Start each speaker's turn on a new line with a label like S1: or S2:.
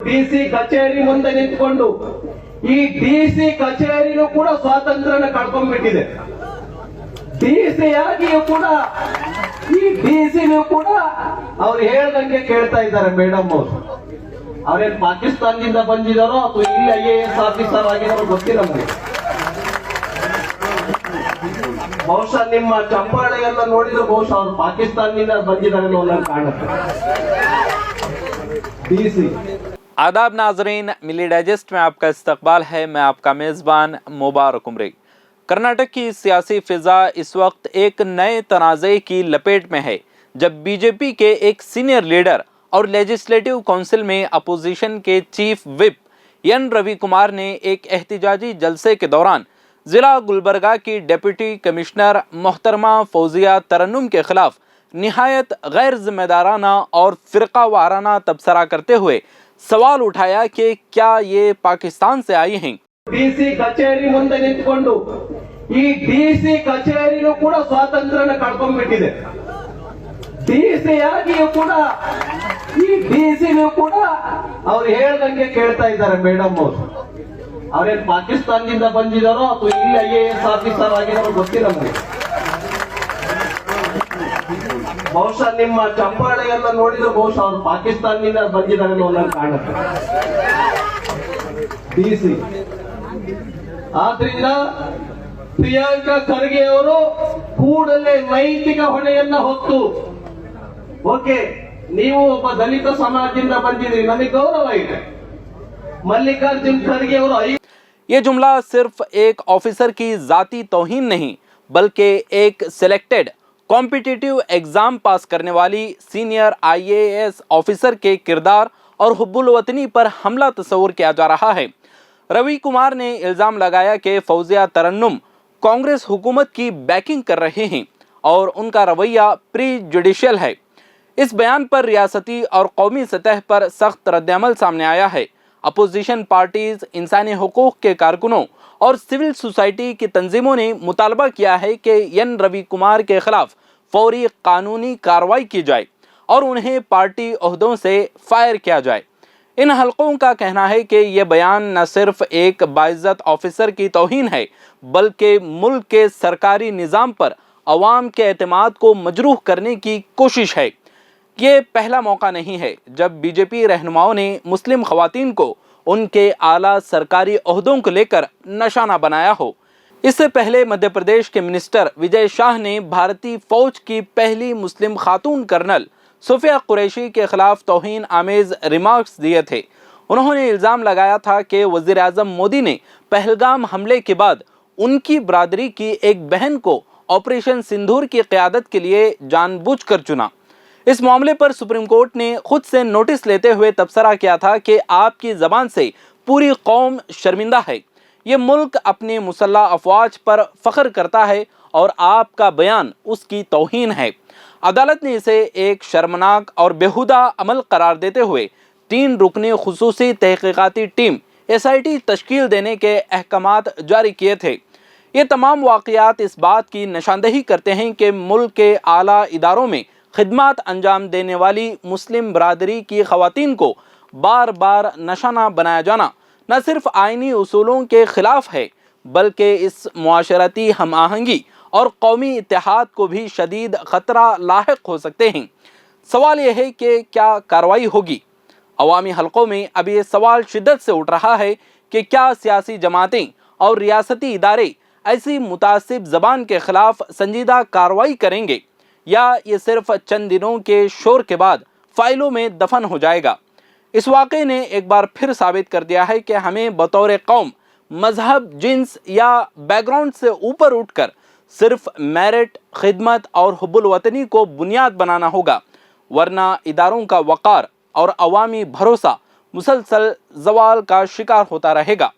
S1: DC ಕಚೇರಿ ಮುಂದೆ ನಿಂತ್ಕೊಂಡು ಈ ಡಿಸಿ ಕಚೇರಿನೂ ಕೂಡ ಸ್ವಾತಂತ್ರ್ಯನ ಕಳ್ಕೊಂಡ್ಬಿಟ್ಟಿದೆ. ಡಿಸಿ ಆಗಿಯೂ ಕೂಡ ಈ ಡಿಸಿನೂ ಕೂಡ ಅವ್ರು ಹೇಳ್ದಂಗೆ ಕೇಳ್ತಾ ಇದ್ದಾರೆ ಮೇಡಮ್ ಅವರು. ಅವ್ರೇನ್ ಪಾಕಿಸ್ತಾನದಿಂದ ಬಂದಿದಾರೋ ಅಥವಾ ಇಲ್ಲಿ IAS ಆಫೀಸರ್ ಆಗಿದಾರೋ ಗೊತ್ತಿಲ್ಲ ನಮ್ಗೆ. ಬಹುಶಃ ನಿಮ್ಮ ಚಂಪಾಳೆ ಎಲ್ಲ ನೋಡಿದ್ರೆ ಬಹುಶಃ ಅವ್ರು ಪಾಕಿಸ್ತಾನದಿಂದ ಬಂದಿದ್ದಾರೆ ಅನ್ನೋ ಕಾಣುತ್ತೆ. ಡಿಸಿ
S2: आदाब नाजरीन, मिली डाइजेस्ट में आपका इस्तकबाल है। मैं आपका मेज़बान मुबारक उमरी। कर्नाटक की सियासी फिजा इस वक्त एक नए तनाज़े की लपेट में है, जब बीजेपी के एक सीनियर लीडर और लेजिस्लेटिव काउंसिल में अपोजिशन के chief whip N Ravi Kumar ने एक एहतिजाजी जलसे के दौरान ज़िला गुलबर्गा की डिप्टी कमिश्नर मोहतरमा फौजिया तरन्नुम के खिलाफ निहायत गैर जिम्मेदाराना और फ़िरका वाराना तबसरा करते हुए सवाल उठाया कि क्या ये पाकिस्तान से आई हैं।
S1: ಡಿಸಿ ಕಚೇರಿ ಮುಂದೆ ನಿಂತ್ಕೊಂಡು ಈ ಡಿಸಿ ಕಚೇರಿನೂ ಕೂಡ ಸ್ವಾತಂತ್ರ್ಯನ ಕಳ್ಕೊಂಡ್ಬಿಟ್ಟಿದೆ. ಡಿಸಿ ಆಗಿಯೂ ಕೂಡ ಈ ಡಿಸಿನೂ ಕೂಡ ಅವ್ರು ಹೇಳ್ದಂಗೆ ಕೇಳ್ತಾ ಇದ್ದಾರೆ ಮೇಡಮ್ ಅವರು. ಅವ್ರೇನ್ ಪಾಕಿಸ್ತಾನದಿಂದ ಬಂದಿದಾರೋ ಅಥವಾ ಇಲ್ಲಿ IAS ಆಫೀಸರ್ ಆಗಿದಾರೋ ಗೊತ್ತಿಲ್ಲ ನಮ್ಗೆ. ಬಹುಶಃ ನಿಮ್ಮ ಚಂಪಾಳೆ ಎಲ್ಲ ನೋಡಿದ್ರೆ ಬಹುಶಃ ಅವ್ರು ಪಾಕಿಸ್ತಾನದಿಂದ ಬಂದಿದ್ದಾರೆ ಅನ್ನೋ ಕಾಣುತ್ತೆ. ಡಿಸಿ ಆದ್ರಿಂದ ಪ್ರಿಯಾಂಕಾ ಖರ್ಗೆ ಅವರು ಕೂಡಲೇ ನೈತಿಕ ಹೊಣೆಯನ್ನ ಹೊತ್ತು, ಓಕೆ ನೀವು ಒಬ್ಬ ದಲಿತ ಸಮಾಜದಿಂದ ಬಂದಿದ್ರಿ, ನಮಗೆ ಗೌರವ ಇದೆ. मल्लिकार्जुन खड़गे और
S2: ये जुमला सिर्फ एक ऑफिसर की जाती तौहीन नहीं, बल्कि एक सिलेक्टेड कॉम्पिटिटिव एग्ज़ाम पास करने वाली सीनियर IAS ऑफिसर के किरदार और हुब्बुल वतनी पर हमला तस्वुर किया जा रहा है। रवि कुमार ने इल्ज़ाम लगाया कि फौजिया तरन्नुम कांग्रेस हुकूमत की बैकिंग कर रहे हैं और उनका रवैया प्री जुडिशियल है। इस बयान पर रियासती और कौमी सतह पर सख्त रद्दअमल सामने आया है। अपोजिशन पार्टीज, इंसानी हुकूक के कारकुनों और सिविल सोसाइटी की तंजीमों ने मुतालबा किया है कि एन रवि कुमार के खिलाफ फौरी कानूनी कार्रवाई की जाए और उन्हें पार्टी ओहदों से फायर किया जाए। इन हलकों का कहना है कि यह बयान न सिर्फ एक बाइज्जत ऑफिसर की तौहीन है, बल्कि मुल्क के सरकारी निज़ाम पर अवाम के एतमाद को मजरूह करने की कोशिश है। ये पहला मौका नहीं है जब बीजेपी रहनुमाओं ने मुस्लिम ख़वातीन को उनके आला सरकारी ओहदों को लेकर निशाना बनाया हो। इससे पहले मध्य प्रदेश के मिनिस्टर विजय शाह ने भारतीय फ़ौज की पहली मुस्लिम खातून कर्नल सुफिया कुरैशी के खिलाफ तौहीन आमेज़ रिमार्क्स दिए थे। उन्होंने इल्ज़ाम लगाया था कि वज़ीर आज़म मोदी ने पहलगाम हमले के बाद उनकी बरादरी की एक बहन को ऑपरेशन सिंदूर की क़यादत के लिए जानबूझकर चुना। इस मामले पर सुप्रीम कोर्ट ने खुद से नोटिस लेते हुए तबसरा किया था कि आपकी ज़बान से पूरी कौम शर्मिंदा है। ये मुल्क अपने मुसल्लह अफवाज पर फ़ख्र करता है और आपका बयान उसकी तौहीन है। अदालत ने इसे एक शर्मनाक और बेहुदा अमल करार देते हुए 3 रुकनी खुसूसी तहकीकाती टीम SIT तश्कील देने के अहकामात जारी किए थे। ये तमाम वाक़यात इस बात की निशानदही करते हैं कि मुल्क के आला इदारों में खिदमत अंजाम देने वाली मुस्लिम बरादरी की ख़वातीन को बार बार निशाना बनाया जाना न सिर्फ आइनी उसूलों के ख़िलाफ़ है, बल्कि इस मुआशरती हम आहंगी और कौमी इत्तेहाद को भी शदीद ख़तरा लाहिक हो सकते हैं। सवाल यह है कि क्या कार्रवाई होगी। अवामी हलकों में अब ये सवाल शिद्दत से उठ रहा है कि क्या सियासी जमातें और रियासती इदारे ऐसी मुतासिब ज़बान के ख़िलाफ़ संजीदा कार्रवाई करेंगे या ये सिर्फ चंद दिनों के शोर के बाद फाइलों में दफन हो जाएगा। इस वाक़े ने एक बार फिर साबित कर दिया है कि हमें बतौर कौम मजहब, जिन्स या बैकग्राउंड से ऊपर उठकर सिर्फ मेरिट, खिदमत और हुब्बुल वतनी को बुनियाद बनाना होगा, वरना इदारों का वक़ार और अवामी भरोसा मुसलसल ज़वाल का शिकार होता रहेगा।